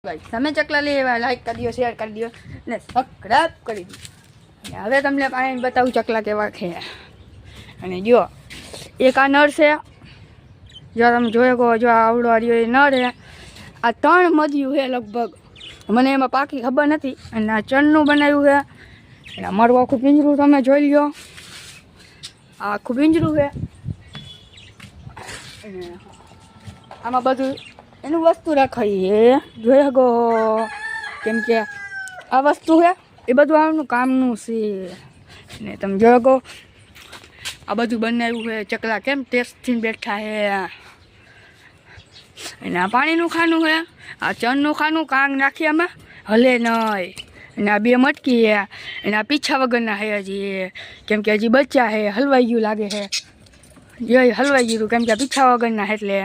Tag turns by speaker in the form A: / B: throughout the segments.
A: ભાઈ તમે ચકલા લઈ આવ્યા, લાઈક કરી દો, શેર કરી દો ને સબસ્ક્રાઈબ કરી દો. અને હવે તમને પાણી બતાવું ચકલા કેવા છે. અને જો એક આ નર છે, જો તમે જોયો કહો, જો આવડો રહ્યો એ નર છે. આ 3 મધ્યું છે લગભગ, મને એમાં પાકી ખબર નથી. અને આ ચણનું બનાવ્યું છે. અને અમારું આખું પિંજરું તમે જોઈ લો, આ આખું પિંજરું છે. અને આમાં બધું એનું વસ્તુ રાખાઈ જોઈ શકો, કેમ કે આ વસ્તુ છે એ બધું આમનું કામનું છે. ને તમે જોઈ શકો આ બધું બનાવ્યું છે. ચકલા કેમ ટેસ્ટથી બેઠા છે. અને આ પાણીનું ખાનું છે, આ ચણનું ખાનું, કાંગ નાખી આમાં હલે નહીં. અને આ 2 મટકી છે. અને આ પીછા વગરના છે હજી, કેમ કે હજી બચ્ચા છે, હલવાઈ ગયું લાગે છે. જો હલવાઈ ગયું કેમ કે પીછા વગરના છે. એટલે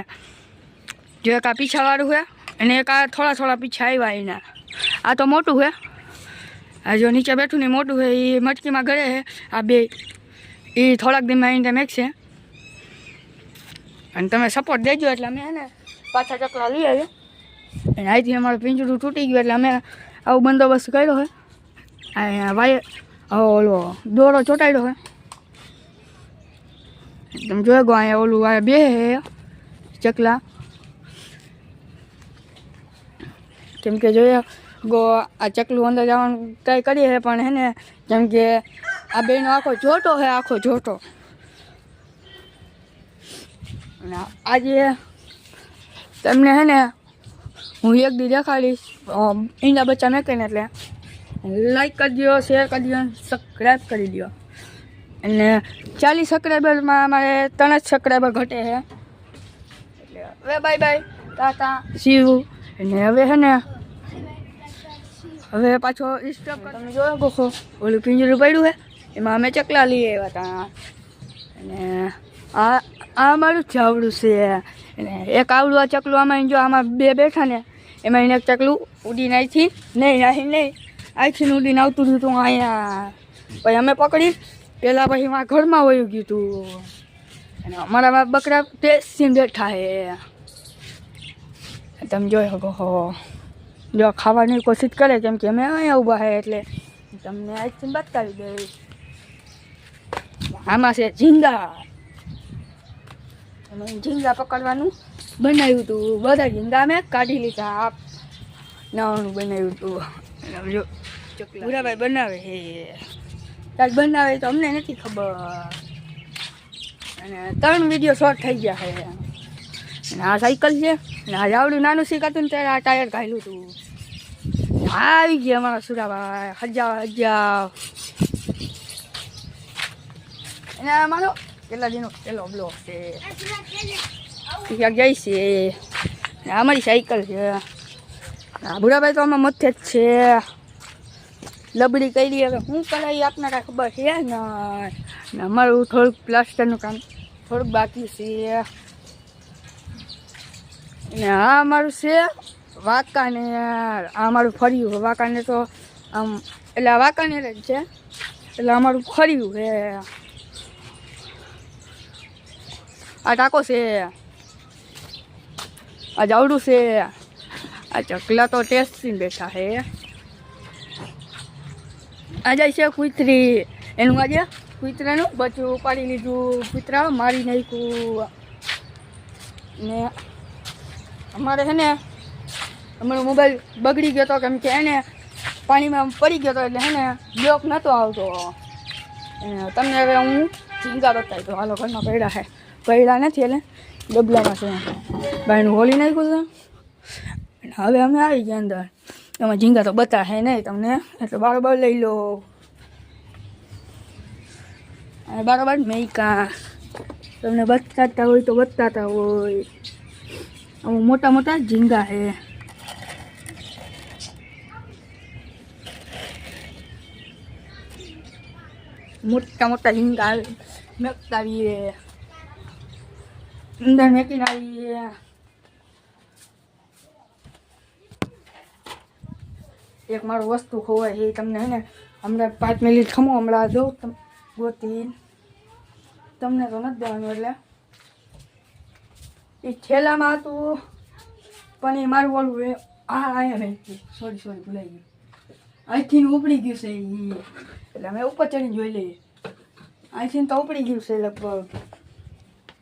A: જો એક આ પીછાવાળું છે, અને એક આ થોડા પીછા આવ્યા એના. આ તો મોટું છે, આ જો નીચે બેઠું ને મોટું છે, એ મટકીમાં ગળે છે. આ 2 એ થોડાક દિનમાં આવીને મેક છે. અને તમે સપોર્ટ દેજો એટલે અમે એને પાછા ચકલા લઈ આવીએ. અને અહીંથી અમારું પિંજરું તૂટી ગયું એટલે અમે આવું બંદોબસ્ત કર્યો છે. અહીંયા વાય ઓલો દોરો ચોંટાડ્યો છે. તમે જોઈ ગો અહીંયા ઓલું આ 2 છે ચકલા, કેમ કે જોઈએ ગો આ ચકલું અંદર જવાનું ટ્રાય કરીએ છે, પણ હે ને કેમ કે આ 2નો આખો જોટો છે, આખો જોટો. અને આજે તમને હે ને હું એક દી દેખાડીશ ઈંડા બચ્ચા મેકીને. એટલે લાઈક કરી દો, શેર કરી દો, સબસ્ક્રાઈબ કરી દો. અને 40 સબસ્ક્રાઈબરમાં અમારે 3 જ સબસ્ક્રાઈબર ઘટે છે. એટલે હવે bye bye, Tata, C you. અને હવે છે ને હવે પાછો સ્ટોપ. તમે જોયો ગોખો ઓલું પિંજરું પડ્યું છે, એમાં અમે ચકલા લઈ આવ્યા હતા. અને આ મારું ચાવડું છે. અને એક આવડું આ ચકલું આમાં જો આમાં 2 બેઠા ને, એમાં એને એક ચકલું ઉડીને અહીંથી નહીં અહીંથી ઉડીને આવતું રહ્યું હતું અહીંયા. પછી અમે પકડી પહેલાં, પછી મારા ઘરમાં વયું ગયું હતું. અને અમારા બકરા ટેસ્ટીને બેઠા છે. તમે જોઈ શકો હો, જો ખાવાની કોશિશ કરે, કેમ કે અમે અહીંયા ઊભા છે એટલે તમને આજથી બતાવી દઈશ. આમાં છે ઝીંગા, અમે ઝીંગા પકડવાનું બનાવ્યું હતું. બધા ઝીંગા અમે કાઢી લીધા, નાવાનું બનાવ્યું હતું. જો ચકલા ભૂરાભાઈ બનાવે છે, કાંઈક બનાવે તો અમને નથી ખબર. અને 3 વિડીયો શોર્ટ થઈ ગયા છે. અને આ સાયકલ છે, અને આ આવડું નાનું શીખાતું ને ત્યારે આ ટાયર ઘાયલું હતું. આવી ગયા અમારા સુરાભાઈ, હજાવ. અને અમારો કેટલા દિનનો પેલો બ્લોક છે, ક્યાંક જાય છે. આ અમારી સાયકલ છે. આ ભૂરાભાઈ તો આમાં મથે જ છે. લબડી કરી હવે શું કરાય આપને કાંઈ ખબર છે ને. અમારું થોડુંક પ્લાસ્ટરનું કામ થોડુંક બાકી છે. અને આ અમારું છે વાંકાને, આ અમારું ફર્યું. વાંકાને તો આમ એટલે આ વાંકાને જ છે, એટલે અમારું ફર્યું છે. આ ટાંકો છે, આ જાવડું છે. આ ચકલા તો ટેસ્ટથી બેઠા છે. આ જાય છે કૂતરી, એનું આજે કૂતરાનું બચ્ચું ઉપાડી લીધું. કૂતરા મારી નાખ્યું. ને અમારે છે ને અમારો મોબાઈલ બગડી ગયો હતો, કેમ કે એને પાણીમાં પડી ગયો હતો, એટલે છે ને બ્લોક નહોતો આવતો. તમને હવે હું ઝીંગા બતાવી દઉં. હાલો, ઘરમાં પડ્યા છે, પડ્યા નથી એટલે ડબલામાં છે. ભાઈનું હોળી નાખ્યું છે. હવે અમે આવી ગયા અંદર. એમાં ઝીંગા તો બતાવે નહીં તમને, એટલે બારોબાર લઈ લો. અને બારોબાર મેકા તમને બતાતા હોય તો બતાતા હોય. આવું મોટા ઝીંગા છે. મોટા ઝીંગા મેકતા આવીએ, અંદર મેકીને આવીએ. એક મારું વસ્તુ ખોવાય છે, તમને હે ને હમણાં 5 મિનિટ ખમો, હમણાં દઉં ગોતી. તમને તો નથી દેવાનું, એટલે એ થેલામાં હતું, પણ એ મારું ઓલું અહીંયા મેં સોરી ભૂલાઈ ગયું. અહીંથી ઉપડી ગયું છે ઈ. એટલે અમે ઉપર ચડીને જોઈ લઈએ. અહીંથી તો ઉપડી ગયું છે લગભગ.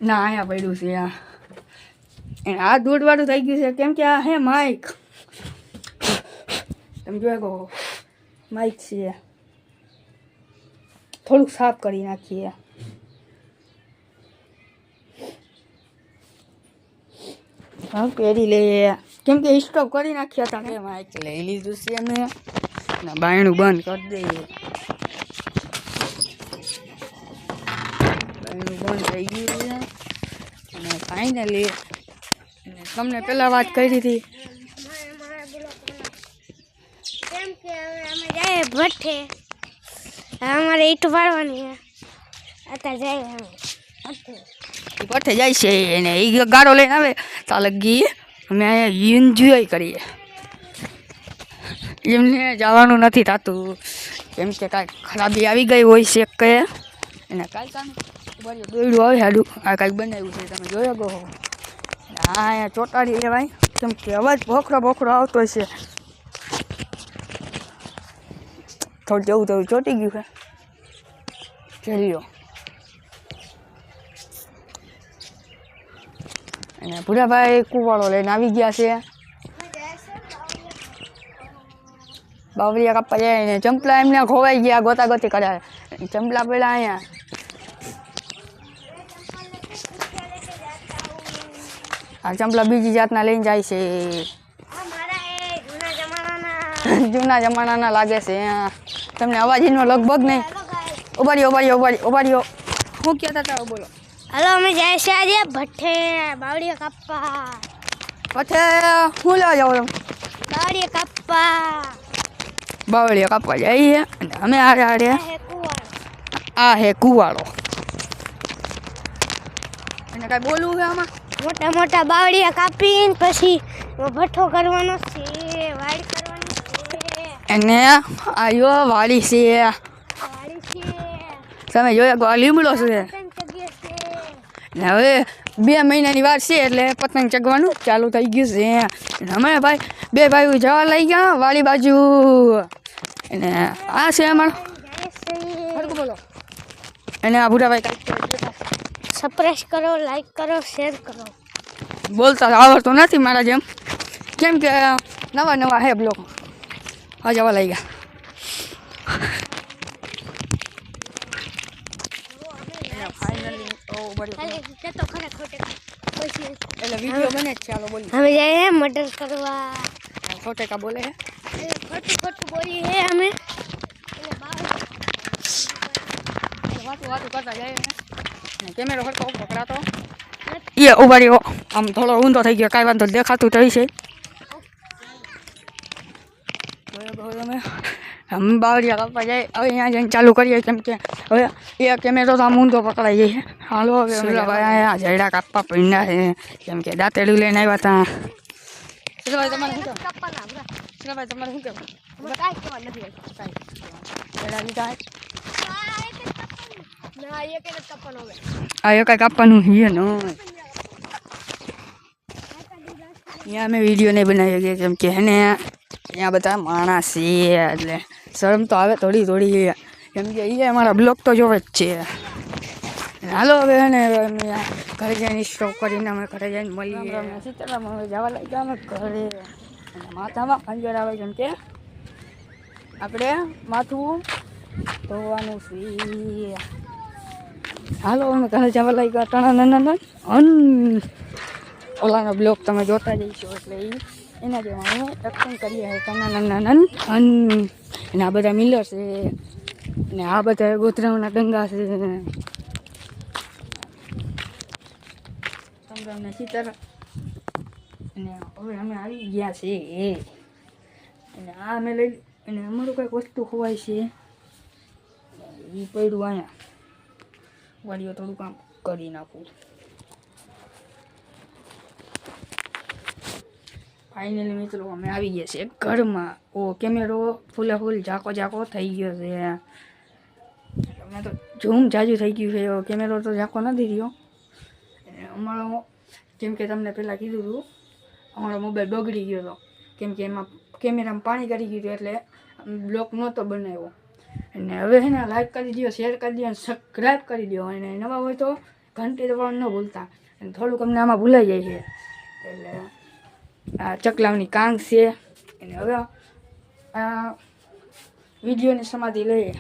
A: ના અહીંયા પડ્યું છે આ. એને આ દૂધવાળું થઈ ગયું છે કેમ કે આ હે માઇક. તમે જોઈ કહો માઇક છે. થોડુંક સાફ કરી નાખીએ. હા પહેરી લઈએ કેમ કે સ્ટોપ કરી નાખ્યા હતા કે માઇક લઈ લીધું છે અમે ને બાયણું બંધ કરી દઈએ. બાયણું બંધ થઈ ગયું છે અને ફાઇનલી તમને પહેલાં વાત કરી હતી
B: કેમ કે હવે અમે જાય ભઠ્ઠે અમારે ઈંટ વાળવાની અત્યારે જાય અમે
A: ભઠ્ઠે જાય છે અને એ ગાડો લઈને આવે તો લગી અમે અહીંયા એન્જોય કરીએ. એમને જવાનું નથી થતું કેમ કે કાંઈક ખરાબી આવી ગઈ હોય છે કે એને કાંઈ દોડ્યું આવે હાડું આ કાંઈક બનાવ્યું છે તમે જોયો ગો. હા અહીંયા ચોટાડી લેવાય કેમ કે અવાજ ભોખરો આવતો છે. થોડું જવું તો ચોટી ગયું છે ચલ્યો. અને ભૂરાભાઈ કુવાડો લઈને આવી ગયા છે. બાવળિયા કાપવા જાય ને ચંપલા એમને ખોવાઈ ગયા ગોતાગોતી કર્યા. ચંપલા પેલા અહીંયા આ ચંપલા બીજી જાતના લઈને જાય છે. જૂના જમાનાના લાગે છે. તમને અવાજ એનો લગભગ નહીં. ઉભારીઓ શું કહેતા હતા બોલો.
B: હાલો અમે જાય છે આજે ભઠ્ઠે બાવળિયા કાપવા.
A: પછી શું લેવા જાવ તમે? બાવળિયા કાપવા જઈએ અને અમે આડે આ હે કુવાડો. અને કાંઈ બોલવું છે આમાં?
B: મોટા બાવળિયા કાપીને પછી ભઠ્ઠો કરવાનો છે વાડી કરવાની છે.
A: અને આયો વાડી છે. તમે જોયો આ લીમડો છે. ને હવે 2 મહિનાની વાર છે એટલે પતંગ ચગવાનું ચાલુ થઈ ગયું છે. અમે ભાઈ 2 ભાઈઓ જવા લઈ ગયા વાડી બાજુ. અને આ છે અમારો બોલો. અને આ ભૂરાભાઈ
B: સબસ્ક્રાઇબ કરો, લાઈક કરો, શેર કરો.
A: બોલતા આવડતું નથી મારા જેમ કેમ કે નવા હે બ્લોગ હા જવા લઈ ગયા. એટલે વિડીયો બને જ ચાલો બોલી.
B: અમે જાય મર્ડર કરવા.
A: ખોટે કા બોલે હે
B: ખોટું બોલી હે અમે
A: વાતું કરતા જાય. કેમેરો હરકો પકડાતો એ ઉભારીઓ આમ થોડો ઊંધો થઈ ગયો કાંઈ વાંધો દેખાતું થઈ છે. તમે અમે બાવળિયા કાપવા જાય હવે અહીંયા જઈને ચાલુ કરીએ કેમ કે હવે એ કેમેરો તો આમ ઊંધો પકડાઈ જાય. હાલો હવે અહીંયા જયડા કાપવા પીંડા છે કેમ કે દાંતેડું લઈને આવ્યા હતા. તમારે શું કહેવું? તમારે શું કહેવું? આ એ કાંઈ કાપવાનું છે ને અહીંયા અમે વિડીયો નહીં બનાવી શકીએ કેમ કે એને અહીંયા બધા માણસ છે એટલે શરમ તો આવે થોડી કેમ કે એ અમારા બ્લોગ તો જોવે જ છે. હાલો હવે ને ઘરે જઈને સ્ટોપ કરીને અમે ઘરે જઈને મળીએ. સીતારામ હવે જવા લાગ્યા અમે ઘરે. માથામાં ખંજર આવે કેમ કે આપણે માથું ધોવાનું છે. હાલો અમે ઘરે જવા લાગ્યા ટણા ઓલાનો બ્લોગ તમે જોતા જઈશો એટલે એના જેવા અમે એક્શન કરીએ અને આ બધા મિલર છે ને આ બધા ગોતરાઓના ડંગા છે. તમને સીતારામ. અને હવે અમે આવી ગયા છે અને આ અમે લઈ અને અમારું કંઈક વસ્તુ ખોવાય છે એ પડ્યું અહીંયા વાડીઓ થોડું કામ કરી નાખું. ફાઇનલી મિત્રો અમે આવી ગયા છે ઘરમાં. ઓ કેમેરો ફૂલે ફૂલ ઝાકો થઈ ગયો છે. અમે તો ઝૂમ જાજુ થઈ ગયું છે. કેમેરો તો ઝાકો નથી રહ્યો. અમારો કેમ કે તમને પહેલાં કીધું હતું અમારો મોબાઈલ બગડી ગયો હતો કેમ કે એમાં કેમેરામાં પાણી કરી ગયું હતું એટલે બ્લોક નહોતો બનાવ્યો. અને હવે છે ને લાઈક કરી દો, શેર કરી દો અને સબસ્ક્રાઈબ કરી દો. અને નવા હોય તો ઘંટી દબાવવાનું ન ભૂલતા. અને થોડુંક અમને આમાં ભૂલાઈ જાય છે એટલે આ ચકલાવની કાંગ છે. અને હવે આ વિડીયોની સમાધિ લઈએ.